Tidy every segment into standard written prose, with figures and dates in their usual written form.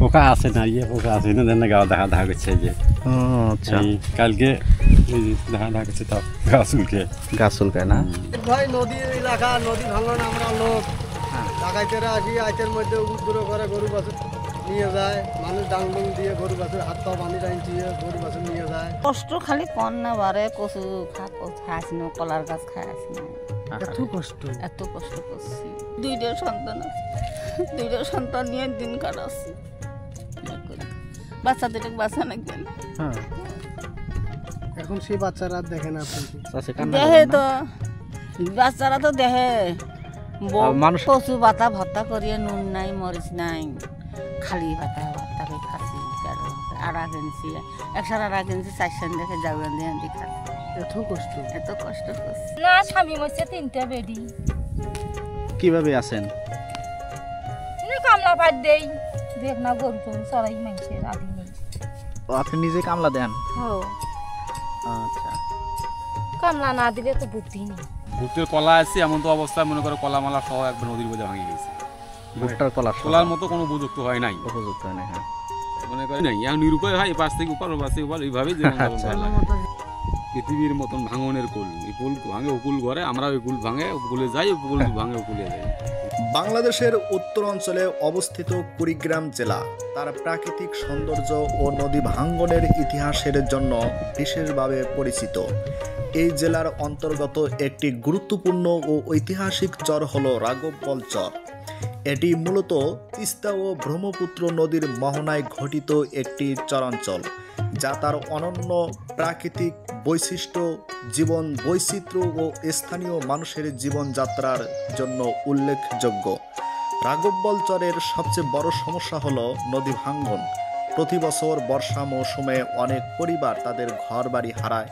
পোকা আছে না পোকা আছে না গাও দেখা করছে যে আচ্ছা কালকে দেখা করছে তাও গাছ উল্কায় না ভাই নদীর এলাকা নদী ভাঙন আমরা লোক ডাকাইতেরা আসি আইতের মধ্যে উদ্দূর করে গরু বাছুর নিয়ে যায় মানুষ ডাংডুং দিয়ে গরু বাছুর হাত পা বাঁধি টাইনছিয়ে গরু বাছুর নিয়ে যায় কষ্ট খালি কন না বারে কচু খাইছি না কলার গাছ খাইছি না এত কষ্ট করছি দুইটা সন্তান আছে দুইটা সন্তান নিয়ে দিন কাটাচ্ছি বাচ্চা দুটো বাচ্চা নাকি এখন সেই বাচ্চারা দেখে না দেখে তো বাচ্চারা তো দেখে কচু বাতা ভর্তা করিয়ে নুন নাই মরিচ নাই খালি ভাতা খাচ্ছি আড়া কিনছি 100 আড়া কিনছি 400 দেখে যাবেন দিয়ে খাচ্ছি এত কষ্ট করছি না স্বামী মরছে 3টা বেডি কিভাবে আছেন কামলা ভাত দেই দেখ না গরু টরু চড়াই মানুষের আদি নেই আপনি নিজে কামলা দেন আচ্ছা কামলা না দিলে তো বুদ্ধি নেই ভুট্টের কলা আছে এমন তো অবস্থায় মনে করো কলা মালা সহ একবার নদীর মধ্যে ভাঙে গেছে ভুট্টার কলার মতো কোনো উপযুক্ত হয় নাই হ্যাঁ মনে করে নাই এখন নিরুপায় হয় পাশ থেকে উপর পাশ থেকে উপর এইভাবেই পৃথিবীর মতন ভাঙনের কুল এই কুল ভাঙে উকুল ঘরে আমরা ওই কুল ভাঙে উকুলে যাই উকুল ভাঙে উকুলে যাই বাংলাদেশের উত্তর অঞ্চলে অবস্থিত কুড়িগ্রাম জেলা তার প্রাকৃতিক সৌন্দর্য ও নদী ভাঙ্গনের ইতিহাসের জন্য বিশেষভাবে পরিচিত। এই জেলার অন্তর্গত একটি গুরুত্বপূর্ণ ও ঐতিহাসিক চর হল রাঘববোয়াল চর। এটি মূলত তিস্তা ও ব্রহ্মপুত্র নদীর মোহনায় ঘটিত একটি চরাঞ্চল, যা তার অনন্য প্রাকৃতিক বৈশিষ্ট্য, জীবন বৈচিত্র্য ও স্থানীয় মানুষের জীবনযাত্রার জন্য উল্লেখযোগ্য। রাঘববোয়াল চরের সবচেয়ে বড় সমস্যা হল নদী ভাঙ্গন। প্রতি বছর বর্ষা মৌসুমে অনেক পরিবার তাদের ঘরবাড়ি হারায়।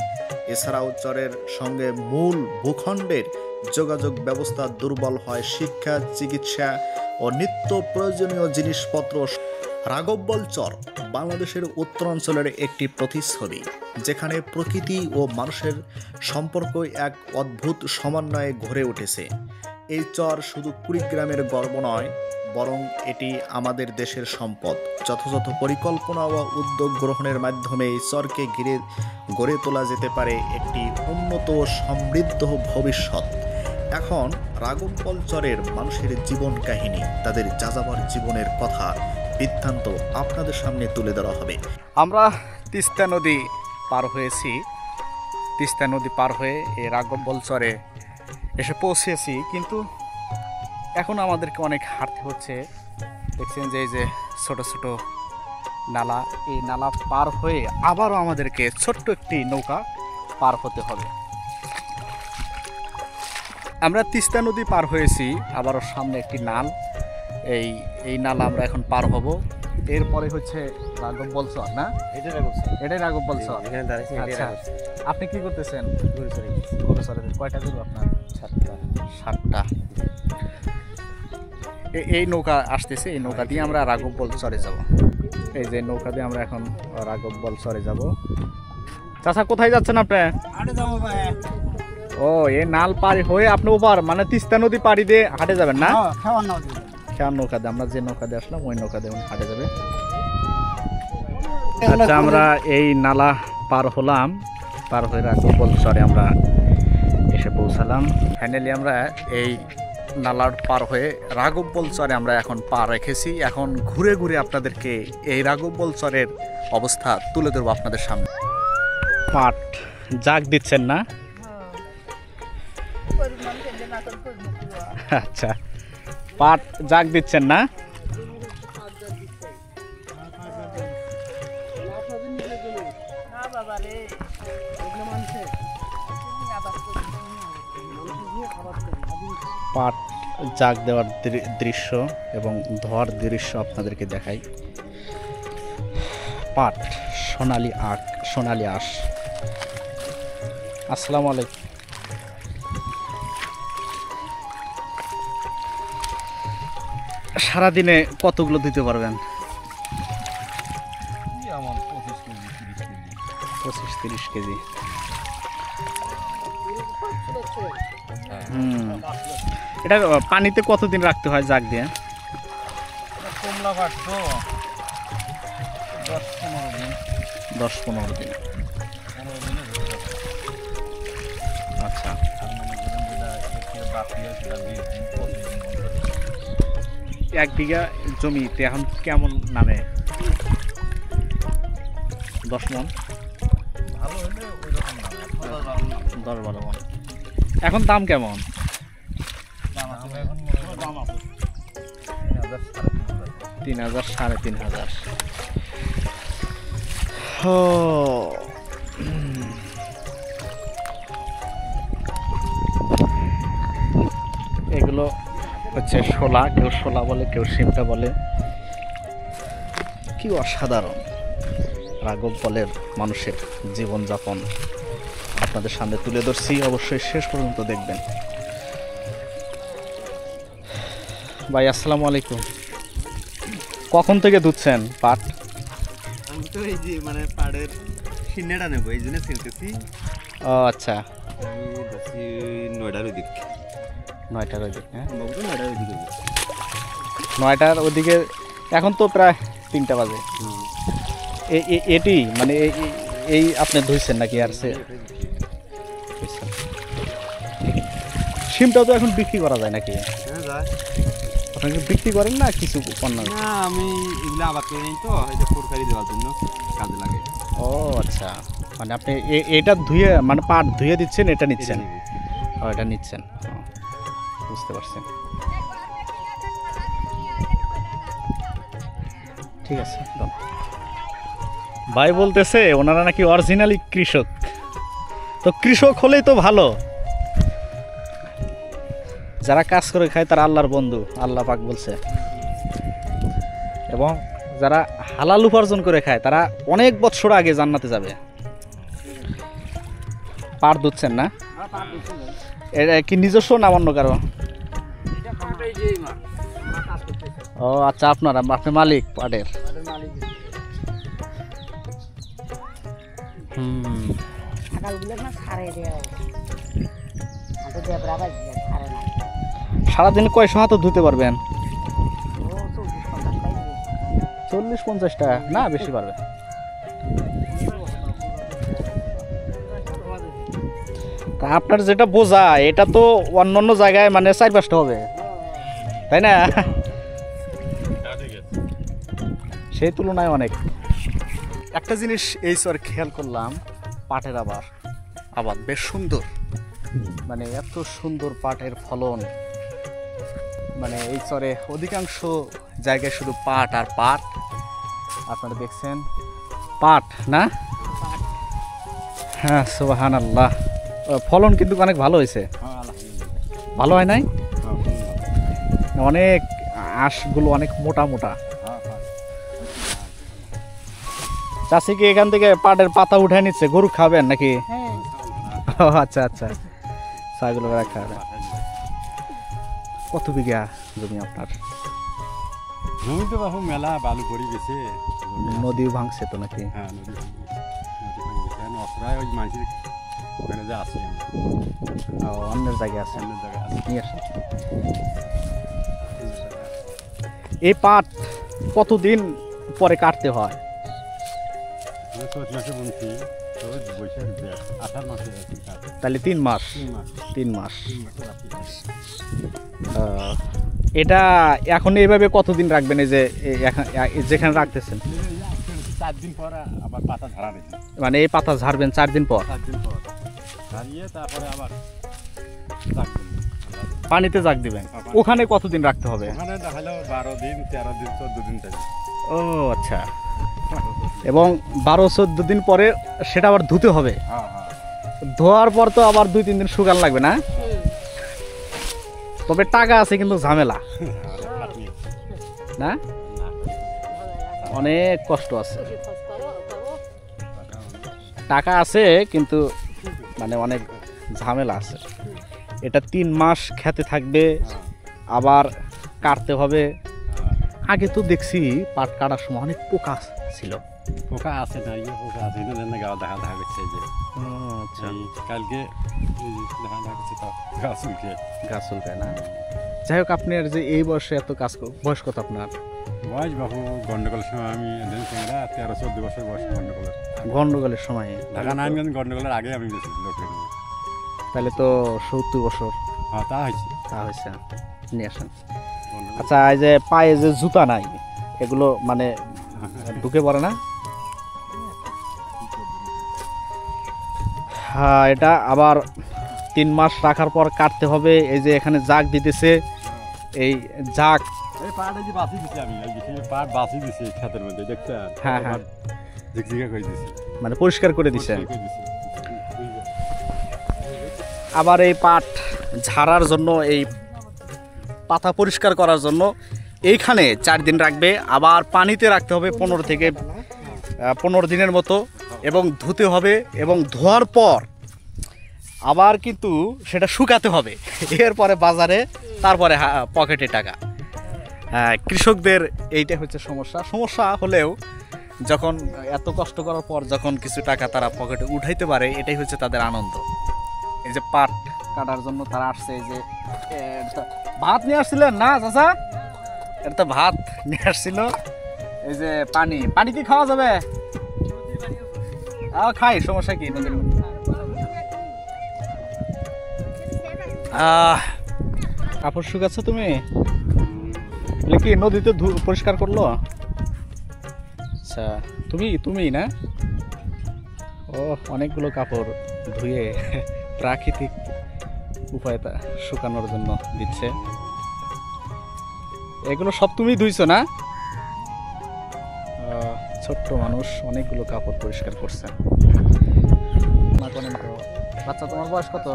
এছাড়াও চরের সঙ্গে মূল ভূখণ্ডের যোগাযোগ ব্যবস্থা দুর্বল হয়। শিক্ষা, চিকিৎসা ও নিত্য প্রয়োজনীয় জিনিসপত্র। রাঘববোয়াল চর বাংলাদেশের উত্তরাঞ্চলের একটি প্রতিচ্ছবি, যেখানে প্রকৃতি ও মানুষের সম্পর্ক এক অদ্ভুত সমন্বয়ে গড়ে উঠেছে। এই চর শুধু কুড়িগ্রামের গর্ব নয়, বরং এটি আমাদের দেশের সম্পদ। যথাযথ পরিকল্পনা ও উদ্যোগ গ্রহণের মাধ্যমে এই চরকে ঘিরে গড়ে তোলা যেতে পারে একটি উন্নত ও সমৃদ্ধ ভবিষ্যৎ। এখন রাঘববোয়াল চরের মানুষের জীবন কাহিনী, তাদের যাযাবর জীবনের কথা বৃত্তান্ত আপনাদের সামনে তুলে ধরা হবে। আমরা তিস্তা নদী পার হয়েছি। তিস্তা নদী পার হয়ে এই রাঘববোয়াল চরে এসে পৌঁছেছি, কিন্তু এখন আমাদেরকে অনেক হাঁটতে হচ্ছে। দেখছেন যে এই যে ছোট ছোট নালা, এই নালা পার হয়ে আবারও আমাদেরকে ছোট্ট একটি নৌকা পার হতে হবে। আমরা তিস্তা নদী পার হয়েছি, আবারও সামনে একটি নাল, এই নালা আমরা এখন পার হব। এরপরে হচ্ছে রাঘববোয়াল চর, না? এটাই রাঘববোয়াল চর। আচ্ছা, আপনি কি করতেছেন? গরু চরে। কয়টা গরু আপনার? 7টা। এই নৌকা আসতেছে, এই নৌকা দিয়ে আমরা রাঘববোয়াল চরে যাব। এই যে নৌকা দিয়ে আমরা এখন রাঘববোয়াল চরে যাব। চাচা, কোথায় যাচ্ছেন আপনি? ও, এই নাল পার হয়ে আপনি ওপার মানে তিস্তা নদী পাড়ি দিয়ে হাটে যাবেন, না? খেয়ার নৌকা দিয়ে, আমরা যে নৌকা দিয়ে আসলাম ওই নৌকা দিয়ে হাটে যাবে। আচ্ছা, আমরা এই নালা পার হলাম, পার হয়ে রাঘববোয়াল চরে আমরা এসে পৌঁছালাম। ফাইনালি আমরা এই নালার পার হয়ে রাঘববোয়াল চরে আমরা এখন পা রেখেছি। এখন ঘুরে ঘুরে আপনাদেরকে এই রাঘববোয়াল চরের অবস্থা তুলে ধরবো আপনাদের সামনে। পাট জাগ দিচ্ছেন, না? আচ্ছা, পাট জাগ দিচ্ছেন, না? পাট জাগ দেওয়ার দৃশ্য এবং ধোয়ার দৃশ্য আপনাদেরকে দেখাই। পাট সোনালি আঁশ। আসসালামু আলাইকুম। সারাদিনে কতগুলো দিতে পারবেন? 25-30 কেজি। এটা পানিতে কতদিন রাখতে হয় জাগ দিয়ে? কমলা পাট তো 10-15 দিন। আচ্ছা, এক বিঘা জমিতে এখন কেমন নামে? 10 মণ, 10-12 মণ। এখন দাম কেমন? 3,000, 3,500। এগুলো হচ্ছে শোলা, কেউ শোলা বলে, কেউ শিমটা বলে। কি অসাধারণ রাঘব বলের মানুষের জীবনযাপন আপনাদের সামনে তুলে ধরছি, অবশ্যই শেষ পর্যন্ত দেখবেন। ভাই আসসালামু আলাইকুম, কখন থেকে দুধছেন পাট? আমি তো এই যে মানে পাড়ের সিন্নেটা নেবো, এই জন্য ছিলতেছি। ও আচ্ছা, আমি যাচ্ছি 9টার ওদিক। 9টার ওইদিকে? হ্যাঁ, 9টার ওদিকে। 9টার ওদিকে। এখন তো প্রায় 3টা বাজে। এটি মানে এই আপনি ধুইছেন নাকি? আর সিমটাও তো এখন বিক্রি করা যায় নাকি? হ্যাঁ যায়। আপনাকে বিক্রি করেন না কিছু পণ্য? না, আমি এগুলো আবাদ করে নিই তো, এটা তরকারি দেওয়ার জন্য কাজে লাগে। ও আচ্ছা, মানে আপনি এটা ধুয়ে মানে পাট ধুয়ে দিচ্ছেন, এটা নিচ্ছেন? ও, এটা নিচ্ছেন, বুঝতে পারছেন। ঠিক আছে। ভাই বলতেছে ওনারা নাকি অরিজিনালি কৃষক, তো কৃষক হলেই তো ভালো। যারা কাজ করে খায় তারা আল্লাহর বন্ধু, আল্লাহ পাক বলছে। এবং যারা হালাল উপার্জন করে খায় তারা অনেক বছর আগে জান্নাতে যাবে। পাট দুধছেন না? এটা কি নিজস্ব না অন্য কারো? ও আচ্ছা, আপনি মালিক পাটের? সারাদিন কয়শো হাতও ধুতে পারবেন? 40-50টা না, বেশি পারবে। তা আপনার যেটা বোঝা, এটা তো অন্য জায়গায় মানে 4-5টা হবে, তাই না? সেই তুলনায় অনেক। একটা জিনিস এই চর খেয়াল করলাম, পাটের আবাদ বেশ সুন্দর, মানে এত সুন্দর পাটের ফলন। মানে এই চরে অধিকাংশ জায়গায় শুধু পাট আর পাট। আপনারা দেখছেন পাট না? হ্যাঁ, সুবহানাল্লাহ। ফলন কিন্তু অনেক ভালো হয়েছে। ভালো হয় নাই? অনেক আঁশগুলো অনেক মোটা মোটা। চাষি কি এখান থেকে পাটের পাতা উঠে নিচ্ছে? গরু খাবেন নাকি? আচ্ছা আচ্ছা, ছাগল রাখা। কত বিঘা জমি আপনার? জমি তো বাবু মেলা, বালু পড়ে গেছে। নদী ভাঙছে তো নাকি? হ্যাঁ, নদী ভাঙছে। অসরায় ওই মানুষের ওখানে যা আছে, অন্যের জায়গায় আছে, অন্য জায়গায় আছে। নিয়ে আসেন। এই পাট কতদিন পরে কাটতে হয়? চৈত মাসে বুনছি, বৈশাখ, আষাঢ় মাসে। তাহলে 3 মাস। 3 মাস। 3 মাসে রাখি। এটা এখন এইভাবে কতদিন রাখবেন? এই যে যেখানে রাখতেছেন 4 দিন পর আবার পাতা ঝাড়া নেই। মানে এই পাতা ঝাড়বেন 4 দিন পর? 4 দিন পর ঝাড়িয়ে তারপরে আবার পানিতে জাগ দিবেন। ওখানে কতদিন রাখতে হবে? ওখানে দেখালো 12 দিন, 13 দিন, 14 দিন থাকে। ও আচ্ছা, এবং 12-14 দিন পরে সেটা আবার ধুতে হবে? হ্যাঁ। ধোয়ার পর তো আবার 2-3 দিন শুকান লাগবে না? তবে টাকা আছে কিন্তু ঝামেলা না, অনেক কষ্ট আছে। টাকা আছে কিন্তু মানে অনেক ঝামেলা আছে। এটা 3 মাস খেতে থাকবে, আবার কাটতে হবে। আগে তো দেখছি পাট কাটার সময় অনেক পোকা ছিল। পোকা আছে না? পোকা আছে না, গাও দেখা করছে যে। আচ্ছা, কালকে দেখা করছে তো গাছ উল্টে না? যাই হোক, আপনার যে এই বয়সে এত কাজ, বয়স কত আপনার? বয়স বাবু গন্ডগোলের সময় আমি 13-14 বছর বয়স গন্ডগোলের সময় ঢাকা নারায়ণগঞ্জ গন্ডগোলের আগে আমি গেছি লোকের। তাহলে তো 70 বছর হ্যাঁ তা হয়েছে। নিয়ে আসেন। আচ্ছা, এই যে পায়ে যে জুতা নাই এগুলো মানে ঢুকে পড়ে না? হ্যাঁ, এটা আবার 3 মাস রাখার পর কাটতে হবে। এই যে এখানে জাগ দিতেছে, এই জাগ এই পাড়ে যে বাসি দিছি আমি, এই যে পাড় বাসি দিছি ক্ষেতের মধ্যে দেখছেন? হ্যাঁ হ্যাঁ, ঝিকঝিকা করে দিছি, মানে পরিষ্কার করে দিছেন। পরিষ্কার করে দিছি। আবার এই পাট ঝাড়ার জন্য, এই পাতা পরিষ্কার করার জন্য এইখানে 4 দিন রাখবে, আবার পানিতে রাখতে হবে 15 থেকে 15 দিনের মতো, এবং ধুতে হবে, এবং ধোয়ার পর আবার কিন্তু সেটা শুকাতে হবে, এরপরে বাজারে, তারপরে পকেটে টাকা। কৃষকদের এইটা হচ্ছে সমস্যা হলেও যখন এত কষ্ট করার পর যখন কিছু টাকা তারা পকেটে উঠাইতে পারে, এটাই হচ্ছে তাদের আনন্দ। এই যে পাট কাটার জন্য তারা আসছে। এই যে ভাত নিয়ে আসছিলেন না চাচা? এটা তো ভাত নিয়ে আসছিল। এই যে পানি কি খাওয়া যাবে? খাই, সমস্যা কি? কাপড় শুকাচ্ছ তুমি? কি নদীতে পরিষ্কার করলো? আচ্ছা, তুমি না? ও, অনেকগুলো কাপড় ধুয়ে প্রাকৃতিক উপায়ে তা শুকানোর জন্য দিচ্ছে। এগুলো সব তুমি ধুইছো না? ছোট্ট মানুষ অনেকগুলো কাপড় পরিষ্কার করছে। বাচ্চা, তোমার বয়স কত?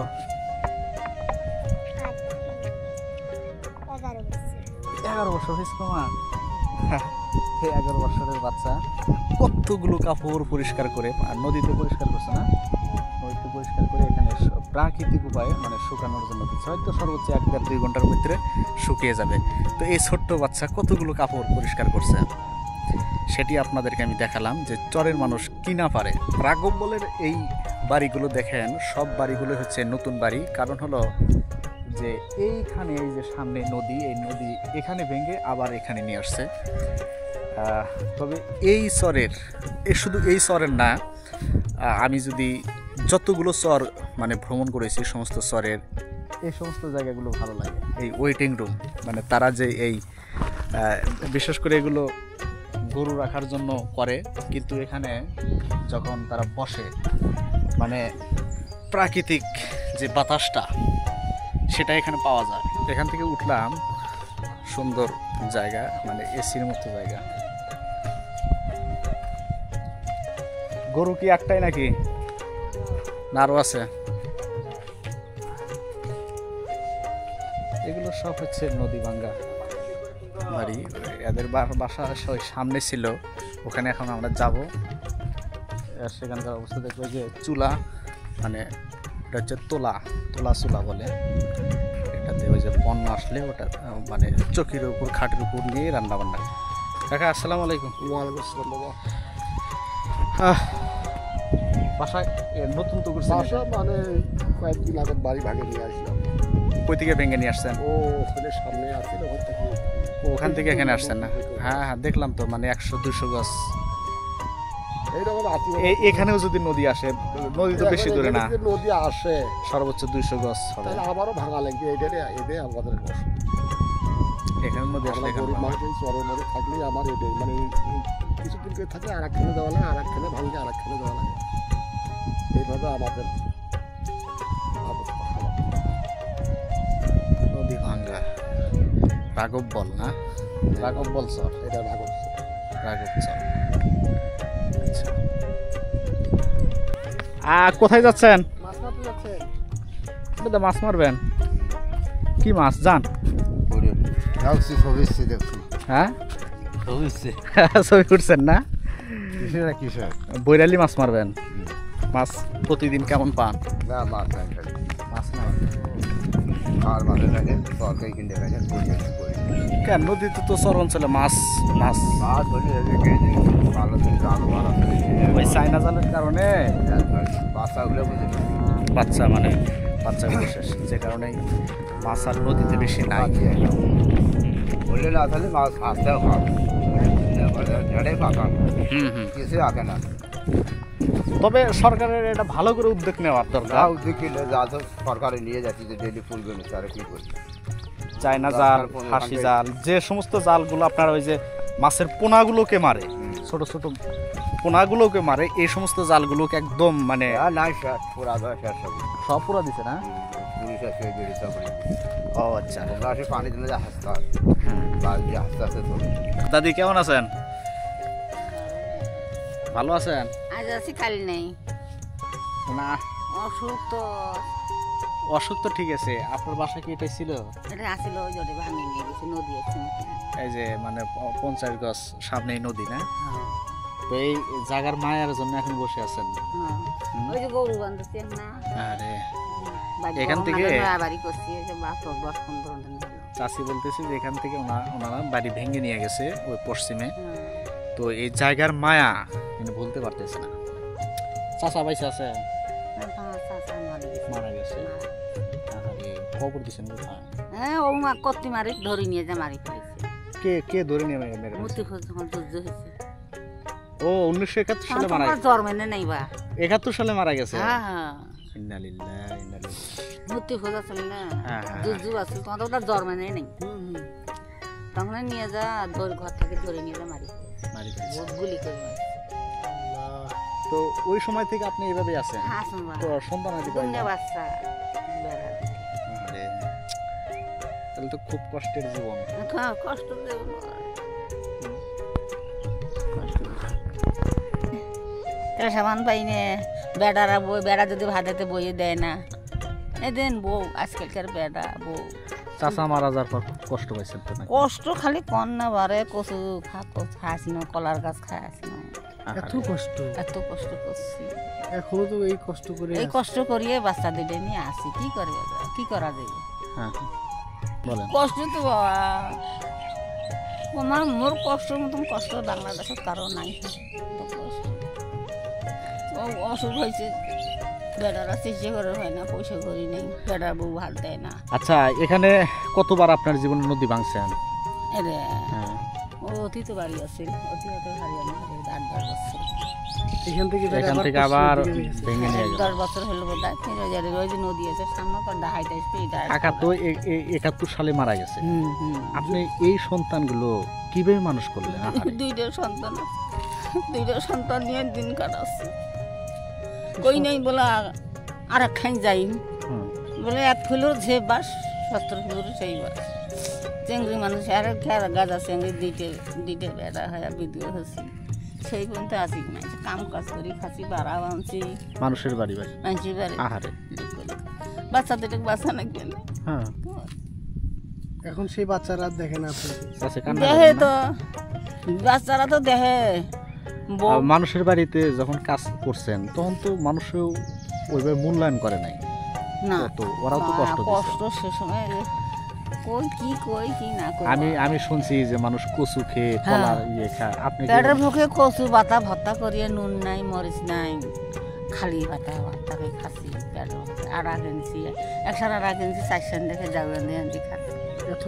11 বছর হয়েছে তোমার? 11 বছরের বাচ্চা কতগুলো কাপড় পরিষ্কার করে, আর নদীতে পরিষ্কার করছে না? নদীতে পরিষ্কার করে এখানে প্রাকৃতিক উপায়ে মানে শুকানোর জন্য দিচ্ছে। হয়তো সর্বোচ্চ 1-2 ঘন্টার ভিতরে শুকিয়ে যাবে। তো এই ছোট্ট বাচ্চা কতগুলো কাপড় পরিষ্কার করছে সেটি আপনাদেরকে আমি দেখালাম, যে চরের মানুষ কি না পারে। রাঘব বলের এই বাড়িগুলো দেখেন, সব বাড়িগুলো হচ্ছে নতুন বাড়ি। কারণ হলো যে এইখানে, এই যে সামনে নদী, এই নদী এখানে ভেঙে আবার এখানে নিয়ে আসছে। তবে এই চরের, শুধু এই চরের না, আমি যদি যতগুলো চর মানে ভ্রমণ করেছি, সমস্ত চরের এই সমস্ত জায়গাগুলো ভালো লাগে। এই ওয়েটিং রুম, মানে তারা যে এই বিশেষ করে এগুলো গরু রাখার জন্য করে, কিন্তু এখানে যখন তারা বসে, মানে প্রাকৃতিক যে বাতাসটা সেটা এখানে পাওয়া যায়। এখান থেকে উঠলাম, সুন্দর জায়গা, মানে এসির মতো জায়গা। গরু কি একটাই নাকি না আরো আছে? এগুলো সব হচ্ছে নদী ভাঙ্গা বাড়ি। এদের বাসা সামনে ছিল, ওখানে এখন আমরা যাব। সেখানকার অবস্থা দেখবো যে চুলা, মানে এটা হচ্ছে তোলা চুলা বলে এটাতে। ওই যে বন্যা আসলে ওটা মানে চকির উপর, খাটের উপর নিয়ে রান্না বান্না। কাকা, আসসালামু আলাইকুম। ওয়ালাইকুম আসসালাম বাবা। বাসায় নতুন তো করছেন? বাসা মানে কয়েকদিন আগে বাড়ি ভাঙে নিয়ে আসলাম। কই থেকে ভেঙে নিয়ে আসছেন? ও ওখানে সামনে আসছিল, ওখান থেকে এখানে আসছেন না? হ্যাঁ হ্যাঁ, দেখলাম তো, মানে 100-200 গজ এইরকম আছে। এখানেও যদি নদী আসে, নদী তো বেশি দূরে না, নদী আসে সর্বোচ্চ 200 গজ হবে। তাহলে আবারও ভাঙা লাগবে। এটাই আমাদের কষ্ট। এখানে নদী আসলে গরিব মানুষ এই চরের মধ্যে থাকলেই আমার এটাই, মানে কিছুদিন করে থাকলে আর একখানে দেওয়া লাগে, আর একখানে ভাঙলে আর একখানে দেওয়া লাগে, এইভাবে আমাদের অবস্থা খারাপ। নদী ভাঙ্গা রাঘব বল না? রাঘব বল চর, এটা রাঘব চর। কোথায় যাচ্ছেন? মাছ মারতে যাচ্ছে। মাছ মারবেন? কি মাছ জান? হ্যাঁ, ছবি উঠছেন না? বৈরালি মাছ মারবেন? মাছ প্রতিদিন কেমন পান? মাছ নাই। কেন, নদীতে তো চর অঞ্চলে মাছ ওই চাইনা জালের কারণে বাচ্চাগুলো শেষ, যে কারণে মাছ আর নদীতে বেশি নাই। না তাহলে মাছ আসতেও খাবে ঝড়ে পাকা কিছু আগে না। তবে সরকারের এটা ভালো করে উদ্যোগ নেওয়ার দরকার। যা উদ্যোগ কিনলে যা তো সরকারে নিয়ে যাচ্ছে যে ডেলি ফুল বেরোচ্ছে তারা কি করছে। চায়না জাল, ফাঁসি জাল, যে সমস্ত জালগুলো আপনার ওই যে মাছের পোনাগুলোকে মারে, ছোট ছোট পোনাগুলোকে মারে, এই সমস্ত জালগুলোকে একদম মানে নাই স্যার পুরা স্যার সব পুরা দিছে না। পুলিশ আসে বেরিয়েছে ও আচ্ছা, তোমরা আসে পানি দিলে যা হাসতে হয় বাড়ি আস্তে আস্তে তো। দাদি কেমন আছেন? ভালো আছেন? আজ আছি কাল নেই। না অসুখ তো অসুখ তো ঠিক আছে, আপনার বাসা কি এটাই ছিল? এটা আসিল ওই জলে ভাঙি নিয়ে গেছে, নদী আছে এই যে মানে 50 গজ সামনেই নদী না? তো এই জায়গার মায়ার জন্য এখন বসে আছেন। ওই যে গরু বান্ধছে না। আরে এখান থেকে বাড়ি করছি, এই যে 10-15 দিন হলো। চাষি বলতেছি যে এখান থেকে ওনারা বাড়ি ভেঙে নিয়ে গেছে ওই পশ্চিমে। তো এই জায়গার মায়া তিনি ভুলতে পারতেছে না। চাচা বাইসা আছে? মারা গেছে। খবর দিচ্ছেন কোথায়? হ্যাঁ ও মা কত্তি মারি ধরে নিয়ে যা মারি ফেলেছে। কে ধরে নিয়ে মেরে ফেলেছে? মূর্তি খোঁজ যখন যুদ্ধ হয়েছে। ও 1971 সালে মারা গেছে। জন্মেনে নাই বা 71 সালে মারা গেছে। হ্যাঁ হ্যাঁ ইন্না লিল্লাহি ইন্না ইলাইহি। মূর্তি খোঁজ আছে না, হ্যাঁ যুদ্ধ আছে, তখন তো ওটা জন্মেনে নেই। তখন নিয়ে যা ধরে ঘর থেকে ধরে নিয়ে যা মারি ফেলেছে, গুলি করে মারি। তো ওই সময় থেকে আপনি এইভাবে আছেন? হ্যাঁ শুনবা তো সন্তান আদি দুনিয়া বাচ্চা বেড়া। আরে তাহলে তো খুব কষ্টের জীবন। কষ্ট দেব সাবান পাইনে বেড়ারা বই, বেড়া যদি ভাতাতে বইয়ে দেয় না, এদিন বউ আজকালকার বেড়া বউ। চাচা মারা যাওয়ার পর খুব কষ্ট পাইছেন তো? কষ্ট খালি কন না বারে, কচু খাইছি না, কলার গাছ খাইছি না, এত কষ্ট করছি এখনো তো এই কষ্ট করে এই কষ্ট করিয়ে বাচ্চা দিলে নিয়ে আসি। কি করবে, কি করা যাবে? হ্যাঁ বলেন। কষ্ট তো বাবা আমার, মোর কষ্টের মতন কষ্ট বাংলাদেশের কারো নাই। অসুখ হয়েছে, বেড়ারা চিকিৎসা করে হয় না, পয়সা করি নেই, বেড়ার বউ ভাত দেয় না। আচ্ছা এখানে কতবার আপনার জীবনে নদী ভাঙছেন? এরে ও অতীত বাড়ি আছে, অতীত হারিয়ানা 8-10 বছর। এখান থেকে আবার ভেঙে নিয়ে গেল। 10 বছর হলো বোধ হয়। ওই যে নদী আছে সামনে, হাইটা স্পিড। কাকা তো 71 সালে মারা গেছে। আপনি এই সন্তানগুলো কিভাবে মানুষ করলেন? দুইটা সন্তান নিয়ে দিন কাটাচ্ছে। কই নাই বলা আর একখান যাই বলে, এক ফুলোর যে বাস 70 ফুলোর সেই বাস। চেংড়ি মানুষ আর গাঁদা চেংড়ি দিতে বেড়া হয় বিদ্যুৎ হচ্ছে। সেই পর্যন্ত আসি না, কাম কাজ করি, খাচ্ছি, বাড়া বানছি মানুষের বাড়ি মানুষের বাড়ি। আহারে বাচ্চা দুটো বাচ্চা না গেলে এখন সেই বাচ্চারা দেখে না, দেখে তো বাচ্চারা তো দেখে। মানুষের বাড়িতে যখন কাজ করছেন তখন তো মানুষও ওইভাবে মূল্যায়ন করে নাই না, ওরাও তো কষ্ট সে সময় আমি শুনছি যে মানুষ কচু খেয়ে কলার ইয়ে খায়। আপনি পেটের ভুকে কচু বাতা ভর্তা করিয়ে নুন নাই মরিচ নাই খালি বাতা ভর্তাকে খাচ্ছি। পেটের ভুকে আড়া কিনছি, 1.5 কিনছি, 4 সেন দেখে যাবেন দিয়ে খাচ্ছি। এত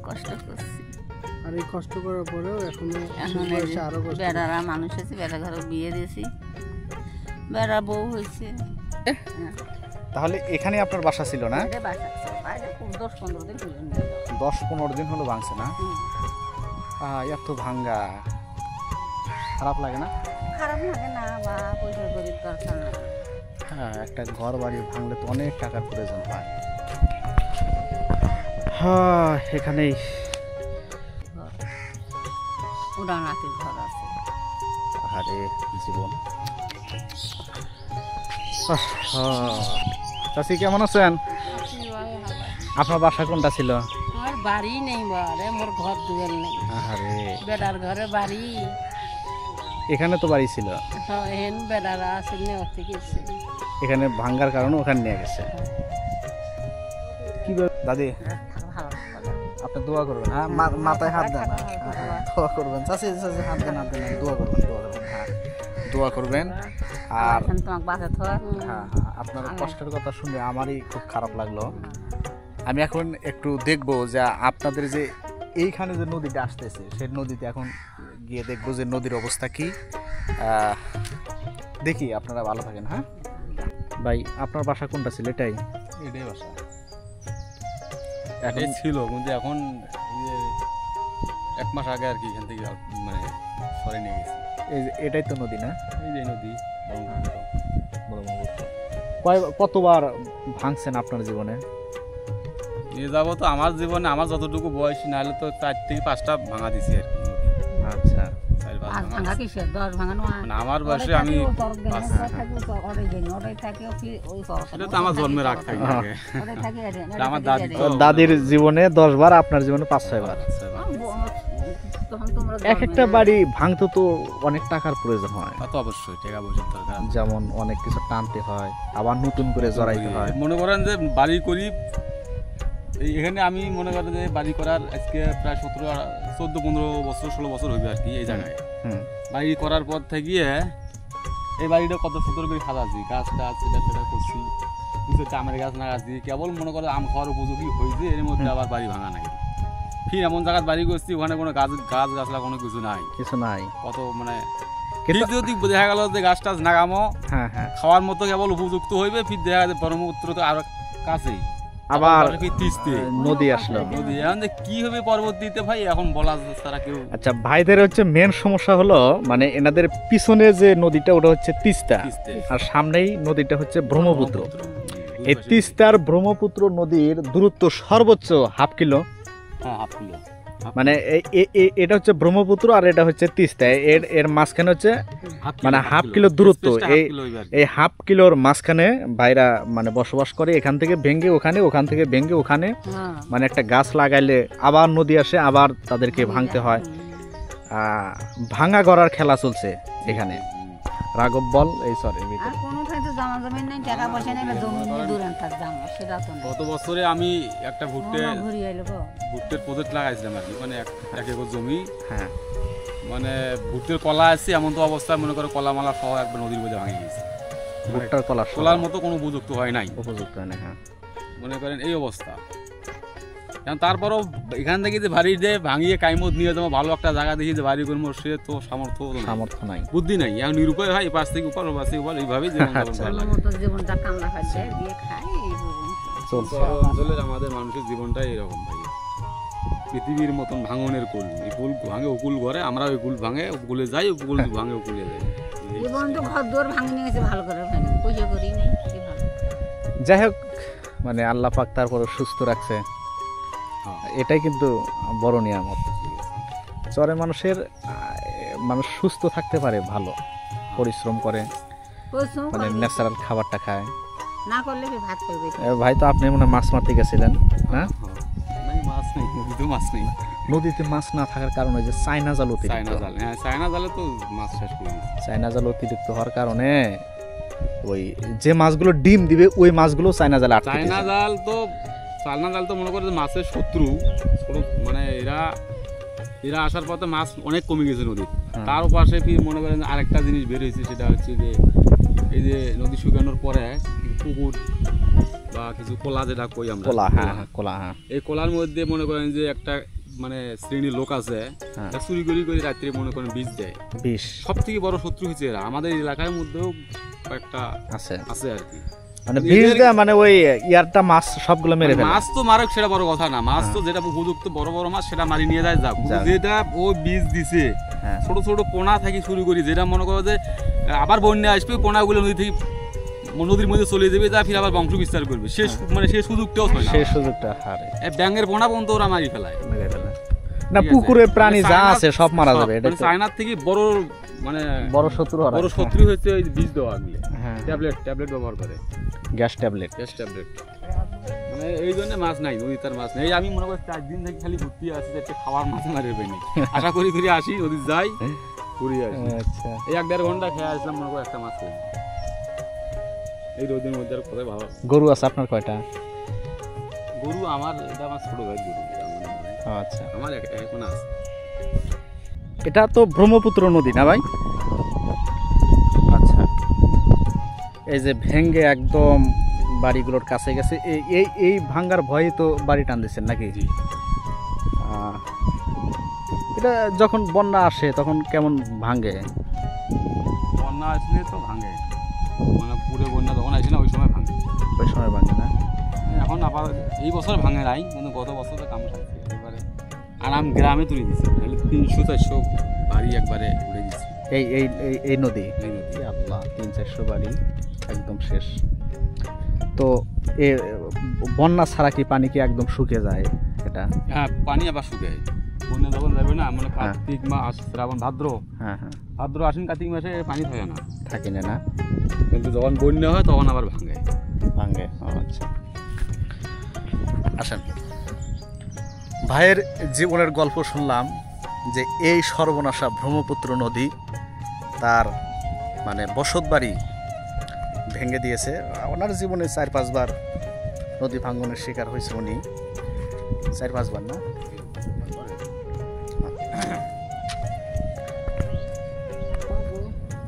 কষ্ট করছি। আর এই কষ্ট করার পরেও এখন বেড়ারা মানুষ আছে, বেড়া ঘরে বিয়ে দিয়েছি, বেড়া বউ হয়েছে। তাহলে এখানে আপনার বাসা ছিল না? 10-15 দিন হলো ভাঙছে না? এত ভাঙ্গা খারাপ লাগে না? খারাপ লাগে না বা পয়সা গরিব দরকার না। হ্যাঁ, একটা ঘর বাড়ি ভাঙলে তো অনেক টাকার প্রয়োজন হয়। হ্যাঁ, এখানেই উড়ানাতির ঘর আছে। আরে জীবন। চাচি কেমন আছেন? আপনার বাসা কোনটা ছিল? আমার বাড়ি নেই বারে, মোর ঘর দুয়ার নেই। আরে বেড়ার ঘরে বাড়ি, এখানে তো বাড়ি ছিল। হ্যাঁ, বেড়ারা আছে নেওয়া থেকে এখানে ভাঙ্গার কারণে ওখানে নিয়ে গেছে। কি দাদি আপনি দোয়া করবেন। হ্যাঁ, মাথায় হাত দেন, দোয়া করবেন। চাচি চাচি হাত দেন, দোয়া করবেন, হ্যাঁ দোয়া করবেন। আর হ্যাঁ, আপনার কষ্টের কথা শুনে আমারই খুব খারাপ লাগলো। আমি এখন একটু দেখবো যে আপনাদের যে এইখানে যে নদীটা আসতেছে সেই নদীতে এখন গিয়ে দেখবো যে নদীর অবস্থা কি। দেখি, আপনারা ভালো থাকেন। হ্যাঁ ভাই, আপনার বাসা কোনটা ছিল? এটাই বাসা এখন ছিল, কিন্তু এখন 1 মাস আগে আর কি এখান থেকে মানে সরে নিয়ে গেছি। এটাই তো নদী না? এই যে নদী কতবার ভাঙছেন আপনার জীবনে? নিয়ে যাবো তো আমার জীবনে, আমার যতটুকু বয়স না হলে তো 4 থেকে 5টা ভাঙা দিছি আর কি। আচ্ছা, আমার বয়সে আমি সেটা তো আমার জন্মের আগ থেকে আমার দাদির জীবনে 10 বার, আপনার জীবনে 5-6 বার। এক একটা বাড়ি ভাঙতে তো অনেক টাকার প্রয়োজন হয়। তো অবশ্যই টাকা পয়সার দরকার, যেমন অনেক কিছু টানতে হয়, আবার নতুন করে জড়াইতে হয়। মনে করেন যে বাড়ি করি এখানে, আমি মনে করি যে বাড়ি করার আজকে প্রায় 14-15 বছর 16 বছর হইবে আর কি এই জায়গায়। বাড়ি করার পর থেকে এই বাড়িটা কত সুন্দর করে সাজাচ্ছি, গাছ টাছ এটা সেটা করছি, আমের গাছ লাগাচ্ছি, কেবল মনে করে আম খাওয়ার উপযোগী হয়েছে, এর মধ্যে আবার বাড়ি ভাঙা নাই। ফির এমন জায়গায় বাড়ি করছি ওখানে কোনো গাছ গাছলা কোনো কিছু নাই, কত মানে যদি দেখা গেল যে গাছ টাছ নাগামো খাওয়ার মতো কেবল উপযুক্ত হইবে, ফির দেখা যায় ব্রহ্মপুত্র তো আরো কাছেই, আবার নদী আসলো। নদী এখন কি হবে পরবর্তীতে ভাই এখন বলা ছাড়া কেউ। আচ্ছা, ভাইদের হচ্ছে মেন সমস্যা হলো মানে এনাদের পিছনে যে নদীটা ওটা হচ্ছে তিস্তা, আর সামনেই নদীটা হচ্ছে ব্রহ্মপুত্র। এই তিস্তার ব্রহ্মপুত্র নদীর দূরত্ব সর্বোচ্চ হাফ কিলো। মানে এটা হচ্ছে ব্রহ্মপুত্র আর এটা হচ্ছে তিস্তা, এর মাঝখানে হচ্ছে মানে হাফ কিলো দূরত্ব। এই হাফ কিলোর মাঝখানে ভাইরা মানে বসবাস করে। এখান থেকে ভেঙে ওখানে, ওখান থেকে ভেঙে ওখানে, মানে একটা গাছ লাগাইলে আবার নদী আসে, আবার তাদেরকে ভাঙতে হয়। ভাঙা গড়ার খেলা চলছে এখানে। রাঘব বল, এই সরি গত বছরে আমি একটা ভুট্টের প্রজেক্ট লাগাইছিলাম আর কি, মানে 1 একর জমি। হ্যাঁ, মানে ভুট্টের কলা আছে এমন তো অবস্থায় মনে করো কলা মালা সহ একবার নদীর মধ্যে ভাঙে গেছে। ভুট্টার কলার মতো কোনো উপযুক্ত হয় নাই, হ্যাঁ মনে করেন এই অবস্থা। তারপরও এখান থেকে যে বাড়ি দিয়ে ভাঙিয়ে কাইমত নিয়ে যাবো, ভালো একটা জায়গা দেখি যে বাড়ি করবো, সে তো সামর্থ্য নাই, বুদ্ধি নাই, এখন নিরুপায় হয়, পাশ থেকে উপর পাশ থেকে উপর, এইভাবেই অঞ্চলের আমাদের মানুষের জীবনটাই এরকম ভাই। পৃথিবীর মতন ভাঙনের কুল, এই কুল ভাঙে উকুল ঘরে, আমরা ওই কুল ভাঙে উকুলে যাই, উকুল ভাঙে উকুলে যাই। যাই হোক, মানে আল্লাহ পাক তারপরে সুস্থ রাখছে, এটাই কিন্তু বড় নিয়ামত। চরে মানুষের মানুষ সুস্থ থাকতে পারে, ভালো পরিশ্রম করে, মানে ন্যাচারাল খাবারটা খায় না করলে ভাত করবে। ভাই তো আপনি মনে মাছ মারতে গেছিলেন না? মাছ নেই, নদীতে মাছ নেই। নদীতে মাছ না থাকার কারণে যে চায়না জাল অতিরিক্ত, চায়না জালে তো মাছ শেষ করে দিচ্ছে। চায়না জাল অতিরিক্ত হওয়ার কারণে ওই যে মাছগুলো ডিম দিবে ওই মাছগুলো চায়না জালে আটকে। চায়না জাল তো মনে করে মাছের শত্রু, মানে এরা আসার পথে মাছ অনেক কমে গেছে নদীর। তার পাশে মনে করেন আরেকটা জিনিস বের হয়েছে, সেটা হচ্ছে যে এই যে নদী শুকানোর পরে পুকুর বা কিছু কোলা, যেটা কই আমরা কোলা, এই কোলার মধ্যে মনে করেন যে একটা মানে শ্রেণীর লোক আছে, চুরি করে রাত্রে মনে করেন বীজ দেয়। সব থেকে বড় শত্রু হচ্ছে এরা। আমাদের এলাকার মধ্যেও কয়েকটা আছে আর কি, মানে বীজ দেয়, মানে ওই ইয়ারটা মাছ সবগুলো মেরে ফেলে। মাছ তো মারক সেটা বড় কথা না, মাছ তো যেটা উপযুক্ত বড় বড় মাছ সেটা মারি নিয়ে যায়। যেটা ও বীজ দিছে ছোট ছোট পোনা থেকে শুরু করি, যেটা মনে করো যে আবার বন্যা আসবে, পোনাগুলো নদী থেকে নদীর মধ্যে চলে যাবে, যা ফির আবার বংশ বিস্তার করবে, মানে সেই সুযোগটাও হারে। ব্যাঙের পোনা পর্যন্ত ওরা মারি ফেলায় না, পুকুরে প্রাণী যা আছে সব মারা যাবে। এটা চায়নার থেকে মানে বড় শত্রু হচ্ছে ওই বীজ দেওয়া গুলো, ট্যাবলেট ব্যবহার করে, গ্যাস ট্যাবলেট। মানে এই জন্য মাছ নাই, নদী তার মাছ নেই। আমি মনে করি 4 দিন থেকে খালি ঘুরতে আসি, যাতে খাওয়ার মাছ মারবে না, আশা করি আসি, নদী যাই ঘুরে আসি। আচ্ছা, এই 1-1.5 ঘন্টা খেয়ে আসলাম, মনে করি একটা মাছ এই রোদের মধ্যে। আর কোথায় ভালো গরু আছে আপনার? কয়টা গরু? আমার এটা আমার ছোট ভাই গরু। আচ্ছা, আমার এখন আছে। এটা তো ব্রহ্মপুত্র নদী না ভাই? আচ্ছা, এই যে ভেঙ্গে একদম বাড়িগুলোর কাছে গেছে, এই ভাঙ্গার ভয়ে তো বাড়ি টান দিচ্ছেন নাকি? এটা যখন বন্যা আসে তখন কেমন ভাঙে? বন্যা আসলে তো ভাঙে, মানে পুরো বন্যা যখন আসে না ওই সময় ভাঙে। ওই সময় ভাঙে না? এখন আবার এই বছর ভাঙে নাই, কিন্তু গত বছর তো কাম সারছে এবারে আরাম গ্রামে তুলে দিচ্ছে, 300-400 বাড়ি একবারে উড়ে দিচ্ছে। এই এই এই এই নদী এই নদী আল্লাহ, 300-400 বাড়ি একদম শেষ। তো এ বন্যা ছাড়া কি পানি কি একদম শুকিয়ে যায় এটা? হ্যাঁ, পানি আবার শুকায়। বন্যা যখন যাবে না, মানে কার্তিক মাস, শ্রাবণ, ভাদ্র, হ্যাঁ হ্যাঁ, ভাদ্র আশ্বিন কার্তিক মাসে পানি থাকে না, থাকে না, কিন্তু যখন বন্যা হয় তখন আবার ভাঙে। ভাঙে। আচ্ছা, আসেন। ভাইয়ের জীবনের গল্প শুনলাম যে এই সর্বনাশা ব্রহ্মপুত্র নদী তার মানে বসত বাড়ি ভেঙে দিয়েছে। ওনার জীবনে 4-5 বার নদী ভাঙনের শিকার হয়েছে উনি, 4-5 বার না?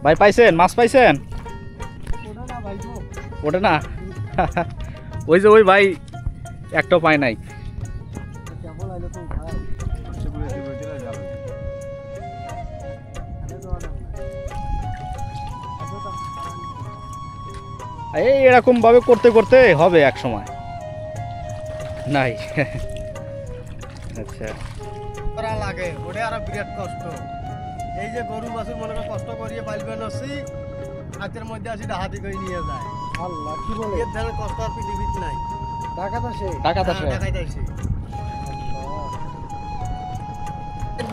ভাই পাইছেন, মাছ পাইছেন? ওটা না ওই যে ওই ভাই একটাও পায় নাই। এই এরকম ভাবে করতে করতে হবে এক সময় নাই। আচ্ছা, করা লাগে ওটা আরো বিরাট কষ্ট। এই যে গরু বাছুর মনে করে কষ্ট করিয়ে পালবেন আসি, হাতের মধ্যে আসি ডাহাতি করে নিয়ে যায়। আল্লাহ, কি বলে, এর ধরনের কষ্ট আর পৃথিবীতে নাই। ডাকাত আসে, ডাকাত আসে।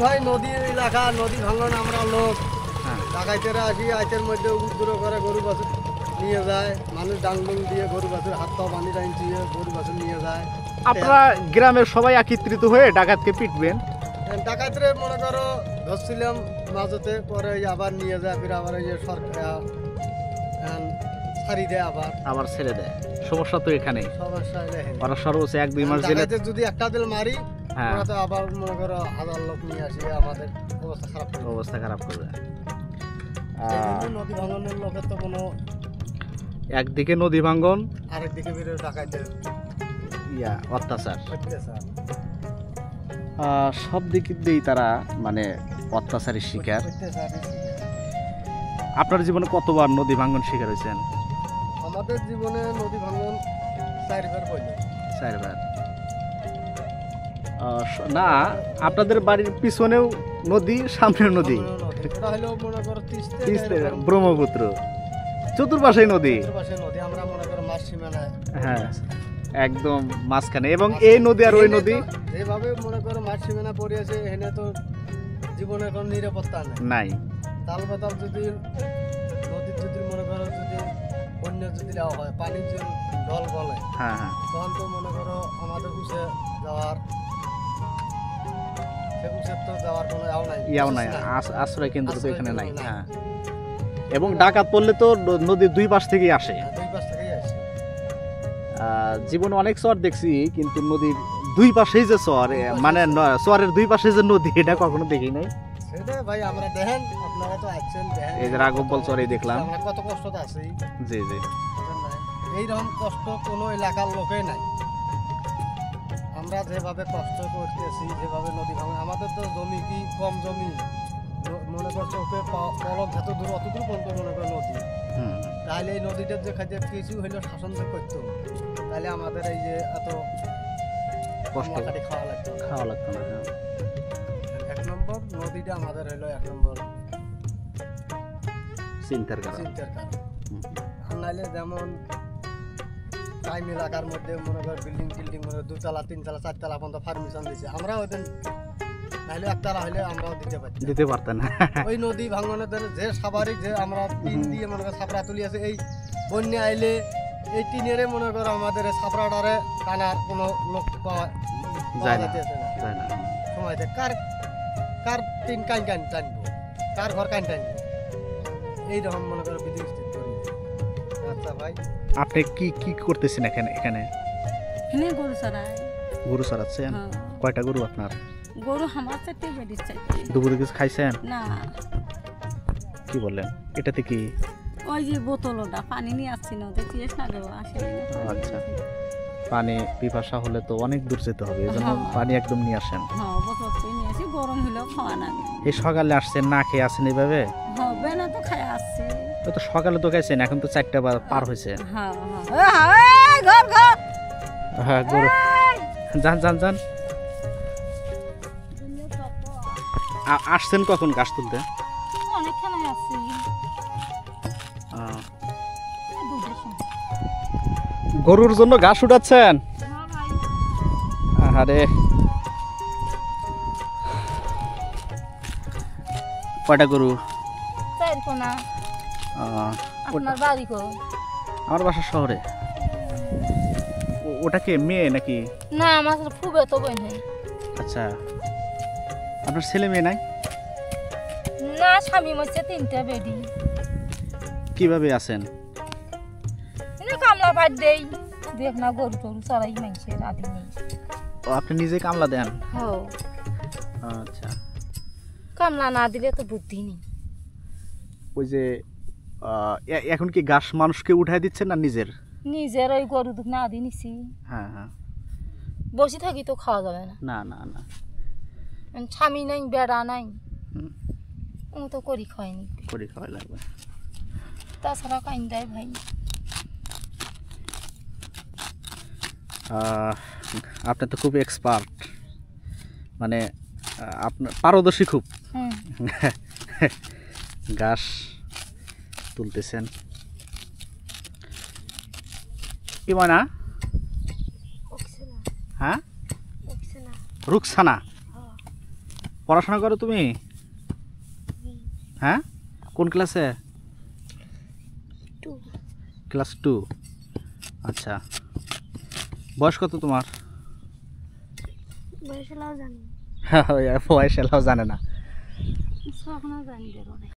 ভাই নদীর এলাকা, নদী ভাঙন আমরা লোক, ডাকাইতেরা আসি আইতের মধ্যে উদ্দুর করে গরু বাছুর নিয়ে যায়। মানুষ ডাংডুং দিয়ে গরু বাছুর হাত পা বাঁধি টাইনছিয়ে গরু বাছুর নিয়ে যায়। আপনারা গ্রামের সবাই একত্রিত হয়ে ডাকাতকে পিটবেন? ডাকাতরে মনে করো ধরছিলাম মাঝতে, পরে আবার নিয়ে যায়, ফির আবার এই যে সরকার ছাড়ি দেয়, আবার ছেড়ে দেয়। সমস্যা তো এখানেই, সমস্যা ওরা সর্বোচ্চ 1-2 মাস জেলে। যদি একটা দিল মারি, ওরা তো আবার মনে করো 1000 লোক নিয়ে আসি, আমাদের অবস্থা খারাপ করবে। নদী ভাঙনের লোকের তো কোনো, একদিকে নদী ভাঙন, আরেকদিকে বেরো ডাকাইতের অত্যাচার। সব দিক দিয়েই তারা মানে অত্যাচারের শিকার। আপনার জীবনে কতবার নদী ভাঙন শিকার হয়েছেন? আমাদের জীবনে নদী ভাঙন 4 বার হইল। 4 বার না? আপনাদের বাড়ির পিছনেও নদী, সামনে নদী, এটা হলো মনে করো তিস্তা, ব্রহ্মপুত্র, চতুর্পাশে নদী। আমরা মনে করো মাছ সীমানায়, হ্যাঁ একদম মাঝখানে। এবং এই নদী আর ওই নদী যেভাবে মনে করো মাছ সীমানা পড়িয়েছে, এখানে তো জীবনের কোনো নিরাপত্তা নাই। তাল পাতাল যদি নদীর যদি মনে করো যদি বন্যা যদি দেওয়া হয়, পানি যদি ঢল বলে, হ্যাঁ হ্যাঁ, তখন তো মনে করো আমাদের উঠে যাওয়ার, তো যাওয়ার কোনো ইয়াও নাই, আশ্রয় কেন্দ্র তো এখানে নাই। হ্যাঁ, এবং ডাকাত পড়লে তো নদীর 2 পাশ থেকেই আসে। জীবনে অনেক চর দেখছি, কিন্তু নদীর 2 পাশেই যে চর, মানে চরের 2 পাশে যে নদী, এটা কখনো দেখি নাই। সেটা ভাই আমরা দেখেন, আপনারা তো আছেন, দেখেন এই যে রাঘববল চরে দেখলাম, আমরা কত কষ্টতে আছি। জি জি, এইরকম কষ্ট কোনো এলাকার লোকেই নাই। আমরা যেভাবে কষ্ট করতেছি, যেভাবে নদী ভাঙে, আমাদের তো জমি কি কম জমি, মনে করছে ওকে পলক যত দূর অত দূর পর্যন্ত মনে করে নদী। তাহলে এই নদীটার যে খাদ্য কিছু হইলো শাসন যে করতো, তাহলে আমাদের এই যে এত কষ্ট খাওয়া লাগতো না। 1 নম্বর নদীটা আমাদের হইলো 1 নম্বর চিন্তার কারণ। আর নাইলে যেমন টাইম এলাকার মধ্যে মনে কর বিল্ডিং টিল্ডিং মনে 2 তলা 3 তলা 4 তলা পর্যন্ত পারমিশন দিয়েছে, আমরা ওই দিন নাহলে 1 তলা হইলে আমরাও দিতে পারতাম না। ওই নদী ভাঙনের যে স্বাভাবিক যে আমরা টিন দিয়ে মনে কর ছাপড়া তুলি আছে, এই বন্যা আইলে এই টিনেরে মনে করো আমাদের ছাপড়াটারে টানার কোনো লোক পাওয়া যাইতেছে না। সময়তে কার টিন কান টানবো, কার ঘর কান টানবো, এইরকম মনে করো বিধি করি। আচ্ছা ভাই, আপনি কি কি করতেছেন এখানে? এখানে গরু চড়াই। গরু চড়াচ্ছেন? কয়টা গরু আপনার? গরু আমার 4টে, বেডির 4টে। দুপুরে কিছু খাইছেন? না। কি বললেন? এটাতে কি? ওই যে বোতলটা পানি নিয়ে আসছি না, দেখি না দেবো আসেনি। আচ্ছা, পানি পিপাসা হলে তো অনেক দূর যেতে হবে, এই জন্য পানি একদম নিয়ে আসেন। হ্যাঁ বোতল নিয়ে আসি, গরম হলেও খাওয়া লাগে। এই সকালে আসছেন, না খেয়ে আসেন এইভাবে? হ্যাঁ বেলা তো খাই আসছে। ওই তো সকালে তো খাইছেন, এখন তো 4টা পার হয়েছে। হ্যাঁ হ্যাঁ ঘর ঘর হ্যাঁ গরু যান যান যান। আসছেন কখন গাছ তুলতে? অনেকখানে আসছি। গরুর জন্য ঘাস উঠাচ্ছেন? আরে কয়টা গরু? চারকোনা। আপনার বাড়ি কো? আমার বাসা শহরে। ওটা কি মেয়ে নাকি? না আমার ফুবে তো বই নাই। আচ্ছা, আপনার ছেলে মেয়ে নাই? না স্বামী মরছে, 3টা বেডি। কিভাবে আছেন? কামলা পাট দেই, দেখ না গরু টরু চড়াই মানুষের আদি নেই। ও আপনি নিজে কামলা দেন? হ্যাঁ। আচ্ছা, কামলা না দিলে তো বুদ্ধি নেই। ওই যে এখন কি ঘাস মানুষকে উঠাই দিচ্ছেন না নিজের? নিজের ওই গরু দুধ না দিয়ে নিছি। হ্যাঁ হ্যাঁ। বসে থাকি তো খাওয়া যাবে না। না না না, স্বামী নাই, বেড়া নাই, ও তো করি খাওয়াইনি। করি খাওয়াই লাগবে। তাছাড়া কাইন দেয় ভাই। আপনি তো খুব এক্সপার্ট, মানে আপনার পারদর্শী খুব। ঘাস তুলতেছেন কি ময়না? হ্যাঁ রুকসানা, পড়াশোনা করো তুমি? হ্যাঁ কোন ক্লাসে? ক্লাস 2। আচ্ছা, বয়স কত তোমার? বয়স এলাও জানে না।